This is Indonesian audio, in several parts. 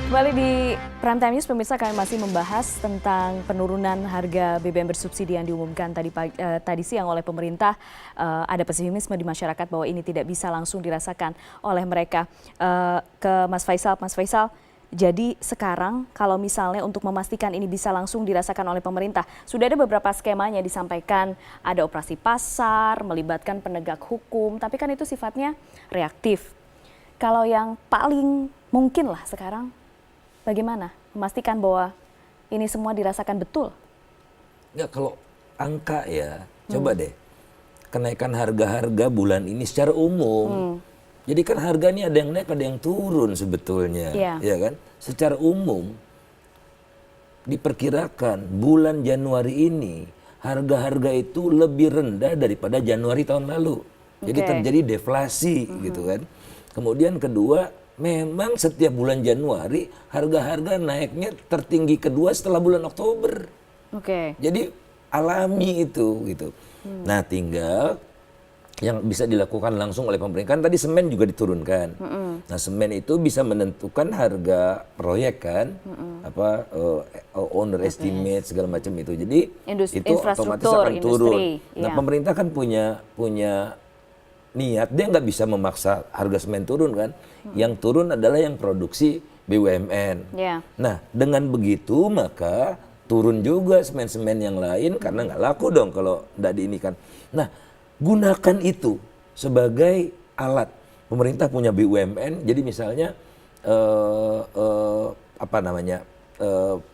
Kembali di Prime Time News, pemirsa, kami masih membahas tentang penurunan harga BBM bersubsidi yang diumumkan tadi siang oleh pemerintah. Ada pesimisme di masyarakat bahwa ini tidak bisa langsung dirasakan oleh mereka. Ke Mas Faisal, jadi sekarang kalau misalnya untuk memastikan ini bisa langsung dirasakan oleh pemerintah, sudah ada beberapa skemanya disampaikan, ada operasi pasar, melibatkan penegak hukum, tapi kan itu sifatnya reaktif. Kalau yang paling mungkin lah sekarang, bagaimana memastikan bahwa ini semua dirasakan betul? Ya kalau angka ya, coba deh kenaikan harga-harga bulan ini secara umum. Jadi kan harga ini ada yang naik, ada yang turun sebetulnya, ya kan? Secara umum diperkirakan bulan Januari ini harga-harga itu lebih rendah daripada Januari tahun lalu. Jadi terjadi deflasi gitu kan. Kemudian kedua, memang setiap bulan Januari harga-harga naiknya tertinggi kedua setelah bulan Oktober. Jadi alami itu gitu. Nah, tinggal yang bisa dilakukan langsung oleh pemerintah, kan tadi semen juga diturunkan. Nah, semen itu bisa menentukan harga proyek kan, owner estimate segala macam itu. Jadi itu otomatis akan turun. Nah, pemerintah kan punya niat, dia nggak bisa memaksa harga semen turun kan. Yang turun adalah yang produksi BUMN. Nah, dengan begitu maka turun juga semen-semen yang lain karena nggak laku dong kalau nggak diinikan. Nah, gunakan itu sebagai alat. Pemerintah punya BUMN, jadi misalnya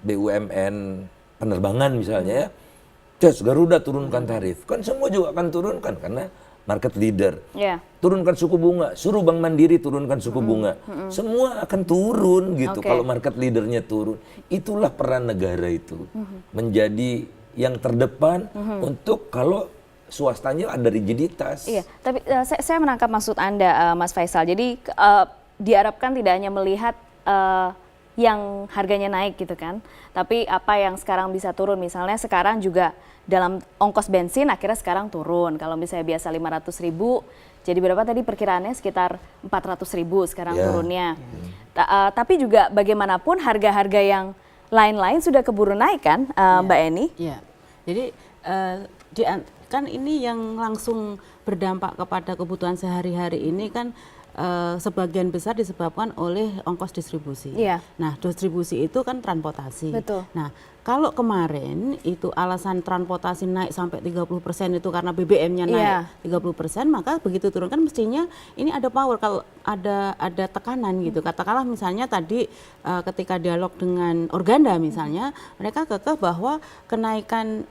BUMN penerbangan misalnya ya, Garuda turunkan tarif, kan semua juga akan turunkan karena market leader. Turunkan suku bunga, suruh Bank Mandiri turunkan suku bunga. Semua akan turun gitu kalau market leadernya turun. Itulah peran negara itu. Menjadi yang terdepan untuk kalau swastanya ada rigiditas. Iya, tapi saya menangkap maksud Anda, Mas Faisal. Jadi diharapkan tidak hanya melihat yang harganya naik gitu kan, tapi apa yang sekarang bisa turun. Misalnya sekarang juga dalam ongkos bensin akhirnya sekarang turun. Kalau misalnya biasa 500.000, jadi berapa tadi perkiraannya, sekitar 400.000 sekarang turunnya. Tapi juga bagaimanapun harga-harga yang lain-lain sudah keburu naik kan, Mbak Eni? Iya, jadi kan ini yang langsung berdampak kepada kebutuhan sehari-hari ini kan sebagian besar disebabkan oleh ongkos distribusi. Nah, distribusi itu kan transportasi. Nah, kalau kemarin itu alasan transportasi naik sampai 30% itu karena BBM-nya naik 30%, maka begitu turun kan mestinya ini ada power, kalau ada tekanan gitu. Katakanlah misalnya tadi ketika dialog dengan Organda misalnya, mereka kekeh bahwa kenaikan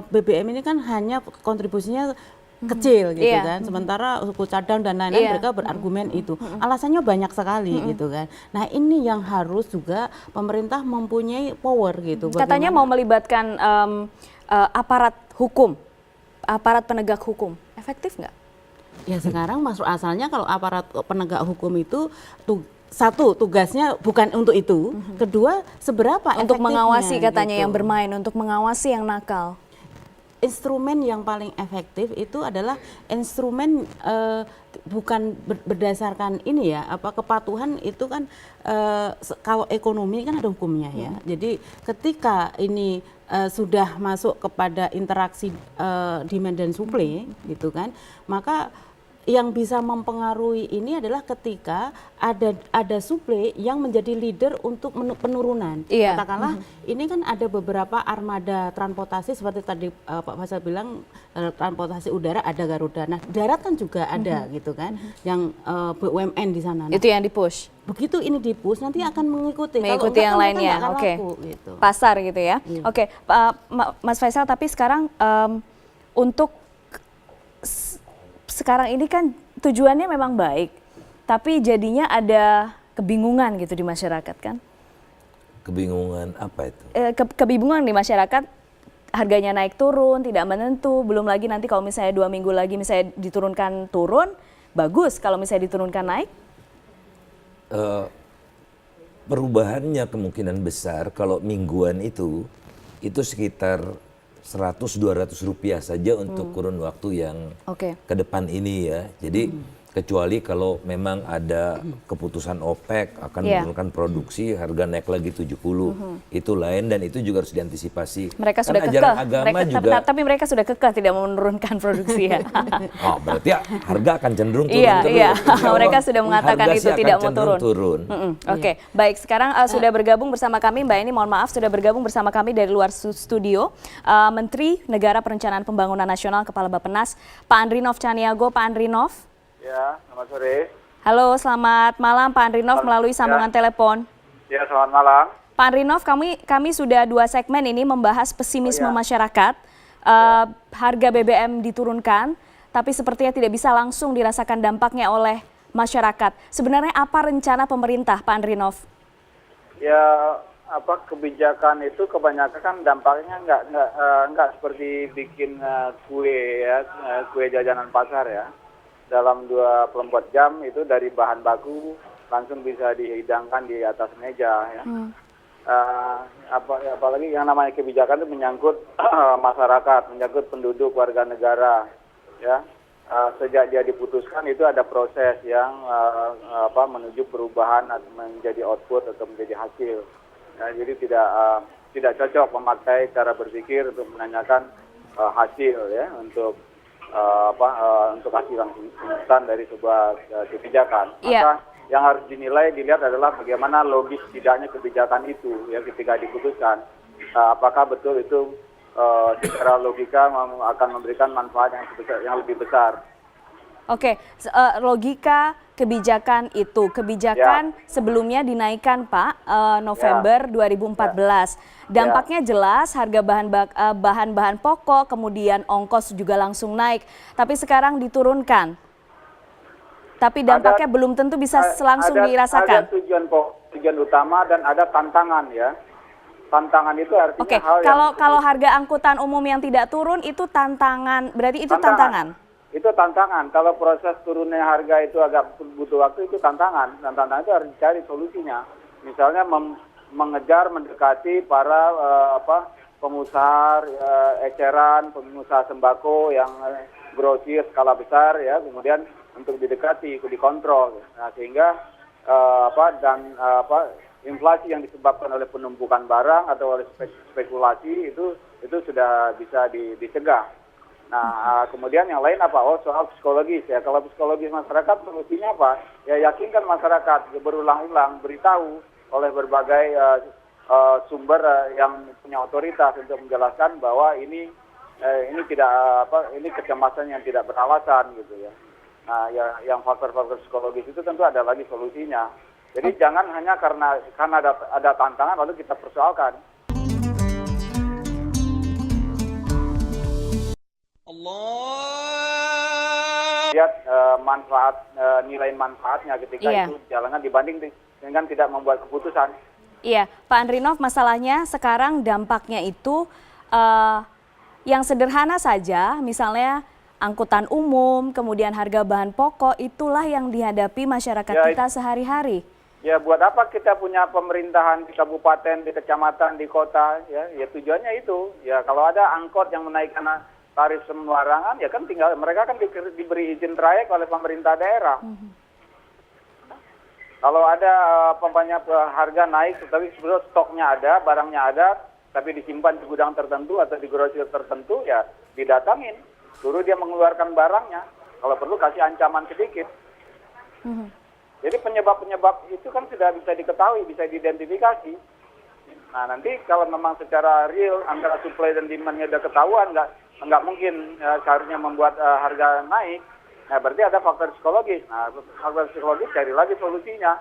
BBM ini kan hanya kontribusinya kecil gitu kan, sementara suku cadang dan lain-lain mereka berargumen itu alasannya banyak sekali gitu kan. Nah, ini yang harus juga pemerintah mempunyai power gitu. Katanya mau melibatkan aparat hukum, aparat penegak hukum, efektif nggak? Ya sekarang maksud asalnya kalau aparat penegak hukum itu satu, tugasnya bukan untuk itu, kedua seberapa untuk mengawasi katanya gitu. Yang bermain, untuk mengawasi yang nakal. Instrumen yang paling efektif itu adalah instrumen bukan berdasarkan ini ya, kepatuhan itu kan kalau ekonomi kan ada hukumnya ya. Jadi ketika ini sudah masuk kepada interaksi demand dan supply gitu kan, maka yang bisa mempengaruhi ini adalah ketika ada supply yang menjadi leader untuk penurunan. Katakanlah ini kan ada beberapa armada transportasi seperti tadi Pak Faisal bilang, transportasi udara ada Garuda. Nah, darat kan juga ada gitu kan, yang BUMN di sana. Nah, itu yang dipush. Begitu ini dipush nanti akan mengikuti yang lainnya. Gitu. Pasar gitu ya. Mas Faisal, tapi sekarang untuk sekarang ini kan tujuannya memang baik, tapi jadinya ada kebingungan gitu di masyarakat kan? Kebingungan apa itu? Kebingungan di masyarakat, harganya naik turun, tidak menentu, belum lagi nanti kalau misalnya 2 minggu lagi misalnya diturunkan turun, bagus, kalau misalnya diturunkan naik? Perubahannya kemungkinan besar kalau mingguan itu sekitar 100-200 rupiah saja untuk kurun waktu yang ke depan ini ya. Jadi kecuali kalau memang ada keputusan OPEC akan menurunkan produksi, harga naik lagi 70. Itu lain dan itu juga harus diantisipasi. Mereka sudah ajaran kekeh, agama juga. tapi mereka sudah kekeh tidak menurunkan produksi ya. Oh, berarti ya harga akan cenderung turun terus. Iya, mereka sudah mengatakan Harga itu sih akan tidak mau cenderung turun. Oke, baik. Sekarang sudah bergabung bersama kami, Mbak Eni, mohon maaf, sudah bergabung bersama kami dari luar studio, Menteri Negara Perencanaan Pembangunan Nasional, Kepala Bappenas, Pak Andrinov Caniago. Pak Andrinov. Ya, selamat sore. Halo, selamat malam Pak Andrinov melalui sambungan telepon. Ya, selamat malam. Pak Andrinov, kami sudah 2 segmen ini membahas pesimisme masyarakat. Harga BBM diturunkan, tapi sepertinya tidak bisa langsung dirasakan dampaknya oleh masyarakat. Sebenarnya apa rencana pemerintah, Pak Andrinov? Ya, kebijakan itu kebanyakan kan dampaknya nggak seperti bikin kue ya, kue jajanan pasar ya. Dalam 24 jam itu dari bahan baku langsung bisa dihidangkan di atas meja ya. Apalagi yang namanya kebijakan itu menyangkut masyarakat, menyangkut penduduk, warga negara ya. Sejak dia diputuskan itu ada proses yang menuju perubahan atau menjadi output atau menjadi hasil. Ya, jadi tidak cocok memakai cara berpikir untuk menanyakan hasil ya untuk hasil yang instan dari sebuah kebijakan. Maka yang harus dilihat adalah bagaimana logis tidaknya kebijakan itu ya ketika diputuskan. Apakah betul itu secara logika akan memberikan manfaat yang lebih besar. Oke, logika kebijakan itu. Kebijakan sebelumnya dinaikkan Pak, November 2014. Dampaknya jelas harga bahan-bahan pokok, kemudian ongkos juga langsung naik. Tapi sekarang diturunkan. Tapi dampaknya belum tentu bisa langsung dirasakan. Ada tujuan utama dan ada tantangan ya. Tantangan itu artinya kalau harga angkutan umum yang tidak turun itu tantangan, berarti itu tantangan. Itu tantangan. Kalau proses turunnya harga itu agak butuh waktu, itu tantangan. Dan tantangan itu harus dicari solusinya. Misalnya mendekati para pengusaha eceran, pengusaha sembako yang grosir skala besar ya, kemudian untuk didekati, dikontrol. Nah, sehingga inflasi yang disebabkan oleh penumpukan barang atau oleh spekulasi itu sudah bisa dicegah. Nah, kemudian yang lain soal psikologis ya. Kalau psikologis masyarakat solusinya apa? Ya yakinkan masyarakat, berulang-ulang beritahu oleh berbagai sumber yang punya otoritas untuk menjelaskan bahwa ini kecemasan yang tidak beralasan gitu ya. Nah, yang faktor-faktor psikologis itu tentu ada lagi solusinya. Jadi jangan hanya karena ada tantangan lalu kita persoalkan. Lihat nilai manfaatnya ketika itu jalankan dibanding dengan tidak membuat keputusan. Iya, Pak Andrinov, masalahnya sekarang dampaknya itu yang sederhana saja, misalnya angkutan umum, kemudian harga bahan pokok, itulah yang dihadapi masyarakat kita sehari-hari. Ya, buat apa kita punya pemerintahan di kabupaten, di kecamatan, di kota? Ya tujuannya itu. Ya kalau ada angkot yang menaikkan tarif sembarangan, ya kan tinggal mereka kan diberi izin trayek oleh pemerintah daerah. Kalau ada harga naik, tapi sebetulnya stoknya ada, barangnya ada, tapi disimpan di gudang tertentu atau di grosir tertentu, ya didatangin, suruh dia mengeluarkan barangnya. Kalau perlu kasih ancaman sedikit. Jadi penyebab-penyebab itu kan sudah bisa diketahui, bisa diidentifikasi. Nah nanti kalau memang secara real antara supply dan demand-nya sudah ketahuan, nggak mungkin seharusnya membuat harga naik. Nah berarti ada faktor psikologis. Nah faktor psikologis cari lagi solusinya.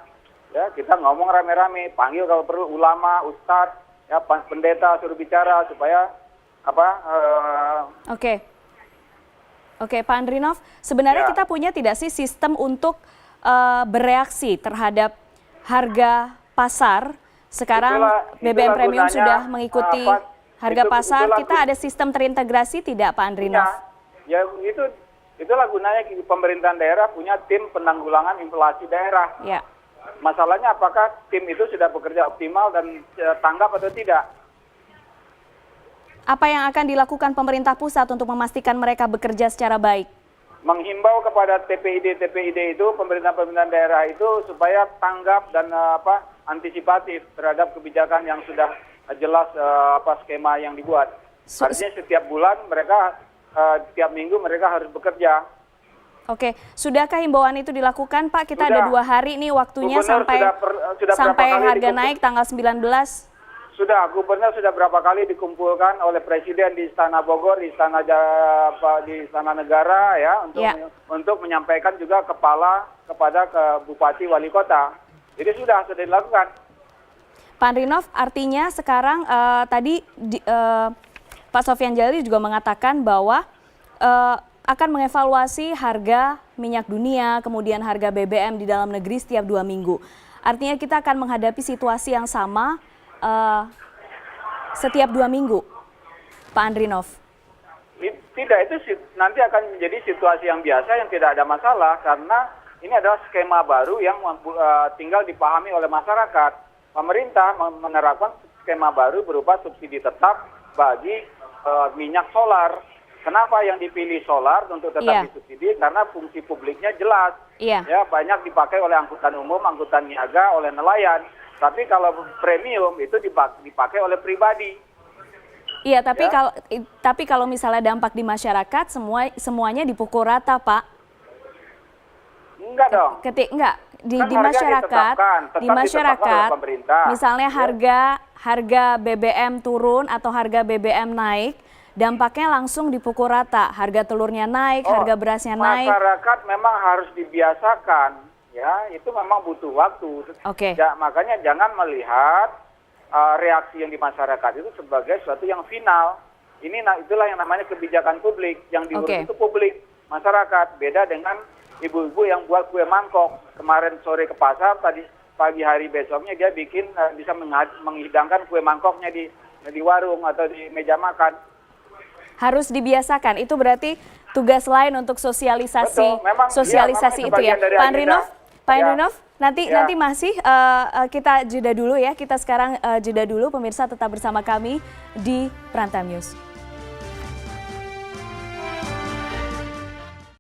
Ya kita ngomong rame-rame, panggil kalau perlu ulama, ustadz, ya pendeta suruh bicara supaya Oke, Pak Andrinov, sebenarnya kita punya tidak sih sistem untuk bereaksi terhadap harga pasar? Sekarang BBM Premium sudah mengikuti harga pasar. Kita ada sistem terintegrasi tidak, Pak Andrinov? Ya itulah gunanya pemerintahan daerah punya tim penanggulangan inflasi daerah. Ya. Masalahnya apakah tim itu sudah bekerja optimal dan tanggap atau tidak? Apa yang akan dilakukan pemerintah pusat untuk memastikan mereka bekerja secara baik? menghimbau kepada TPID itu, pemerintahan daerah itu supaya tanggap dan antisipatif terhadap kebijakan yang sudah jelas skema yang dibuat. Artinya setiap bulan mereka, setiap minggu mereka harus bekerja. Oke, sudahkah himbauan itu dilakukan Pak? Kita ada 2 hari nih waktunya sampai harga naik tanggal 19. Sudah, gubernur sudah berapa kali dikumpulkan oleh presiden di Istana Bogor, di Istana Negara ya untuk menyampaikan juga kepada bupati wali kota. Jadi sudah dilakukan. Pak Andrinov, artinya sekarang tadi Pak Sofyan Djalil juga mengatakan bahwa akan mengevaluasi harga minyak dunia, kemudian harga BBM di dalam negeri setiap 2 minggu. Artinya kita akan menghadapi situasi yang sama setiap 2 minggu, Pak Andrinov. Tidak, itu nanti akan menjadi situasi yang biasa yang tidak ada masalah karena ini adalah skema baru yang tinggal dipahami oleh masyarakat. Pemerintah menerapkan skema baru berupa subsidi tetap bagi minyak solar. Kenapa yang dipilih solar untuk tetap disubsidi? Karena fungsi publiknya jelas. Ya, banyak dipakai oleh angkutan umum, angkutan niaga, oleh nelayan. Tapi kalau premium itu dipakai oleh pribadi. Iya, tapi kalau misalnya dampak di masyarakat semuanya dipukul rata, Pak. Enggak dong. Di masyarakat, misalnya harga BBM turun atau harga BBM naik, dampaknya langsung dipukul rata. Harga telurnya naik, harga berasnya naik. Masyarakat memang harus dibiasakan. Ya, itu memang butuh waktu. Makanya jangan melihat reaksi yang di masyarakat itu sebagai sesuatu yang final. Itulah yang namanya kebijakan publik. Yang diurus itu publik, masyarakat. Beda dengan ibu-ibu yang buat kue mangkok. Kemarin sore ke pasar, tadi pagi hari besoknya dia bikin bisa menghidangkan kue mangkoknya di warung atau di meja makan. Harus dibiasakan. Itu berarti tugas lain untuk sosialisasi. Sosialisasi itu ya. Pak Andrinov, nanti masih kita jeda dulu ya. Kita sekarang jeda dulu. Pemirsa tetap bersama kami di Prime Time News.